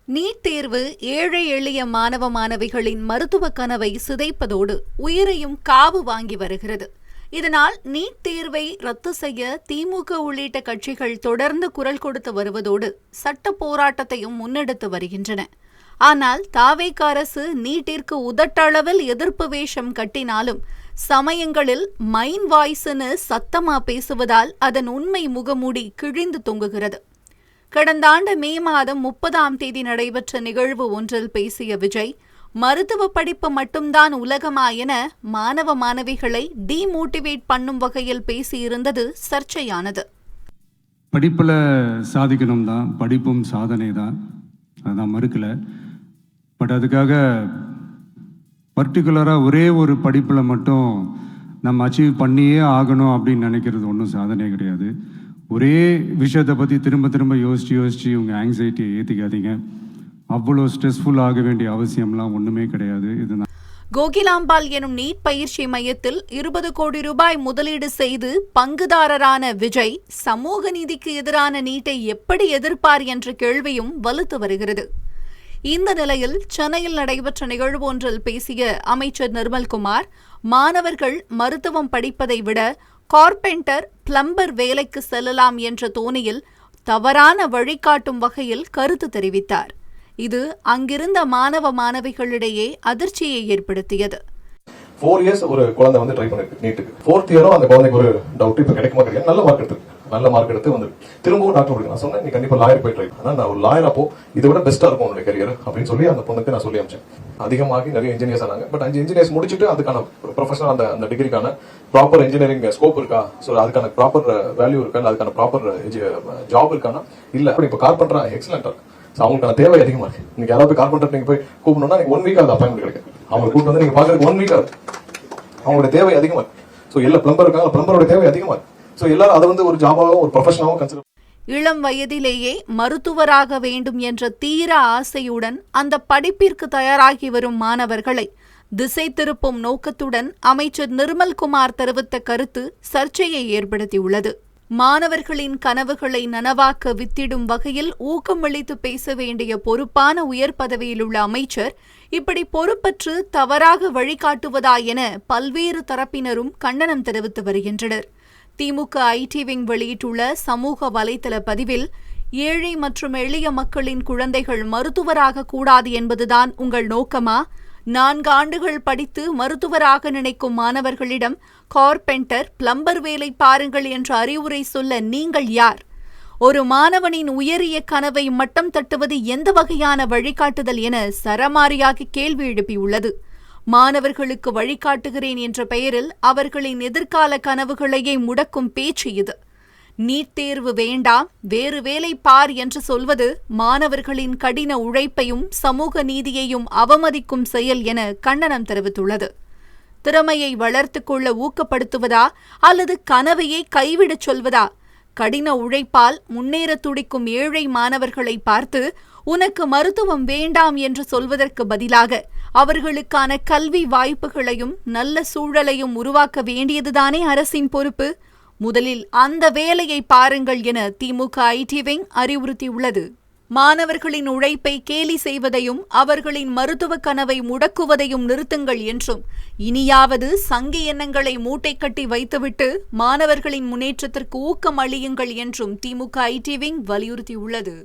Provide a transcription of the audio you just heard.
NEET தேர்வு ஏழை எளிய மாணவ மாணவிகளின் மருத்துவ கனவை சிதைப்பதோடு உயிரையும் காவு வாங்கி வருகிறது. இதனால் நீட் தேர்வை ரத்து செய்ய திமுக உள்ளிட்ட கட்சிகள் தொடர்ந்து குரல் கொடுத்து வருவதோடு சட்ட போராட்டத்தையும் முன்னெடுத்து வருகின்றன. ஆனால் தாவேக அரசு நீட்டிற்கு உதட்டளவில் எதிர்ப்பு வேஷம் கட்டினாலும் சமயங்களில் மைன் வாய்ஸ்னு சத்தமா பேசுவதால் அதன் உண்மை முகமூடி கிழிந்து தொங்குகிறது. கடந்த ஆண்டு மே மாதம் 30ஆம் தேதி நடைபெற்ற நிகழ்வு ஒன்றில் பேசிய விஜய், மருத்துவ படிப்பு மட்டும்தான் உலகமா என மாணவ மாணவிகளை டிமோட்டிவேட் பண்ணும் வகையில் பேசியிருந்தது சர்ச்சையானது. படிப்புல சாதிக்கணும் தான், படிப்பும் சாதனை தான், அதான் மறுக்கல. பட் அதுக்காக பர்டிகுலராக ஒரே ஒரு படிப்பில் மட்டும் நம்ம அச்சீவ் பண்ணியே ஆகணும் அப்படின்னு நினைக்கிறது ஒன்றும் சாதனை கிடையாது. ஒரே விஷயத்தை பற்றி திரும்ப திரும்ப யோசிச்சு உங்கள் ஆங்ஸைட்டியை ஏற்றிக்காதீங்க. அவ்வளோ ஸ்ட்ரெஸ்ஃபுல் ஆக வேண்டிய அவசியம்லாம் ஒன்றுமே கிடையாது. இதுதான் கோகிலாம்பால் எனும் நீட் பயிற்சி மையத்தில் 20 கோடி ரூபாய் முதலீடு செய்து பங்குதாரரான விஜய் சமூக நீதிக்கு எதிரான நீட்டை எப்படி எதிர்ப்பார் என்ற கேள்வியும் வலுத்து வருகிறது. இந்த நிலையில் சென்னையில் நடைபெற்ற நிகழ்வு ஒன்றில் பேசிய அமைச்சர் நிர்மல்குமார், மாணவர்கள் மருத்துவம் படிப்பதை விட கார்பெண்டர், பிளம்பர் வேலைக்கு செல்லலாம் என்ற தோணியில் தவறான வழிகாட்டும் வகையில் கருத்து தெரிவித்தார். இது அங்கிருந்த மாணவ மாணவிகளிடையே அதிர்ச்சியை ஏற்படுத்தியது. 4 years ஒரு குழந்தை வந்து ட்ரை பண்ணிருக்கு நீட்டுக்கு. 4th இயரும் அந்த குழந்தைக்கு ஒரு டவுட் இப்ப கிடைக்குமா கிடையாது. நல்ல மார்க் எடுத்து வந்து திரும்பவும் டாக்டர் கொடுக்க நான் சொன்னேன், நீ கண்டிப்பா லாயர் போய் ட்ரை பண்ணா, நான் ஒரு லாயர் அப்போ இதை விட பெஸ்டா இருக்கும் உங்களுடைய கரியர் அப்படின்னு சொல்லி அந்த பொண்ணுக்கு நான் சொல்லி அமிச்சேன். அதிகமாகி நிறைய இன்ஜினியர்ஸ் ஆனாங்க. பட் 5 இன்ஜினியர்ஸ் முடிச்சுட்டு அதுக்கான ப்ரொஃபஷனல் அந்த டிகிரிக்கான ப்ராப்பர் இன்ஜினியரிங் ஸ்கோப் இருக்கா, ஸோ அதுக்கான ப்ராப்பர் வேல்யூ இருக்கா, அதுக்கான ப்ராப்பர் ஜாப் இருக்கானா இல்ல. இப்ப கார்பெண்டரா எக்ஸலண்டா இருக்கு. அவங்களுக்கான தேவை அதிகமா இருக்கு. நீங்க யாராவது கார்பெண்டர் நீங்க போய் கூப்பிடணும்னா 1 வீக் ஆகுது அப்பாயின்மெண்ட் கிடைக்கும். அவங்க கூப்பிட்டு வந்து நீங்க பாக்குறதுக்கு 1 வீக் ஆகுது. அவங்களோட தேவை அதிகமா இருக்கு. ஸோ எல்லா பிளம்பர் இருக்காங்க, பிளம்பரோட தேவை அதிகமா இருக்கு. ஸோ எல்லாரும் அதை வந்து ஒரு ஜாபாவும் ஒரு ப்ரொஃபஷனாவும் கன்சிடர். இளம் வயதிலேயே மருத்துவராக வேண்டும் என்ற தீர ஆசையுடன் அந்த படிப்பிற்கு தயாராகி வரும் மாணவர்களை திசை திருப்பும் நோக்கத்துடன் அமைச்சர் நிர்மல்குமார் தெரிவித்த கருத்து சர்ச்சையை ஏற்படுத்தியுள்ளது. மாணவர்களின் கனவுகளை நனவாக்க வித்திடும் வகையில் ஊக்கமளித்து பேச வேண்டிய பொறுப்பான உயர் பதவியில் உள்ள அமைச்சர் இப்படி பொறுப்பற்று தவறாக வழிகாட்டுவதா என பல்வேறு தரப்பினரும் கண்டனம் தெரிவித்து வருகின்றனர். திமுக ஐடி விங் வெளியிட்டுள்ள சமூக வலைதள பதிவில், ஏழை மற்றும் எளிய மக்களின் குழந்தைகள் மருத்துவராக கூடாது என்பதுதான் உங்கள் நோக்கமா? 4 ஆண்டுகள் படித்து மருத்துவராக நினைக்கும் மாணவர்களிடம் கார்பெண்டர், பிளம்பர் வேலை பாருங்கள் என்ற அறிவுரை சொல்ல நீங்கள் யார்? ஒரு மாணவனின் உயரிய கனவை மட்டம் தட்டுவது எந்த வகையான வழிகாட்டுதல் என சரமாரியாக கேள்வி எழுப்பியுள்ளது. மாணவர்களுக்கு வழிகாட்டுகிறேன் என்ற பெயரில் அவர்களின் எதிர்கால கனவுகளையே முடக்கும் பேச்சு இது. நீட் தேர்வு வேண்டாம், வேறு வேலை பார் என்று சொல்வது மாணவர்களின் கடின உழைப்பையும் சமூக நீதியையும் அவமதிக்கும் செயல் என கண்டனம் தெரிவித்துள்ளது. திறமையை வளர்த்துக் கொள்ள ஊக்கப்படுத்துவதா அல்லது கனவையே கைவிடச் சொல்வதா? கடின உழைப்பால் முன்னேற துடிக்கும் ஏழை மாணவர்களை பார்த்து உனக்கு மருத்துவம் வேண்டாம் என்று சொல்வதற்கு பதிலாக அவர்களுக்கான கல்வி வாய்ப்புகளையும் நல்ல சூழலையும் உருவாக்க வேண்டியதுதானே அரசின் பொறுப்பு? முதலில் அந்த வேலையை பாருங்கள் என திமுக ஐடி விங் அறிவுறுத்தியுள்ளது. மாணவர்களின் உழைப்பை கேலி செய்வதையும் அவர்களின் மருத்துவ கனவை முடக்குவதையும் நிறுத்துங்கள் என்றும், இனியாவது சங்கி எண்ணங்களை மூட்டை கட்டி வைத்துவிட்டு மாணவர்களின் முன்னேற்றத்திற்கு ஊக்கம் அளியுங்கள் என்றும் திமுக ஐடி விங் வலியுறுத்தியுள்ளது.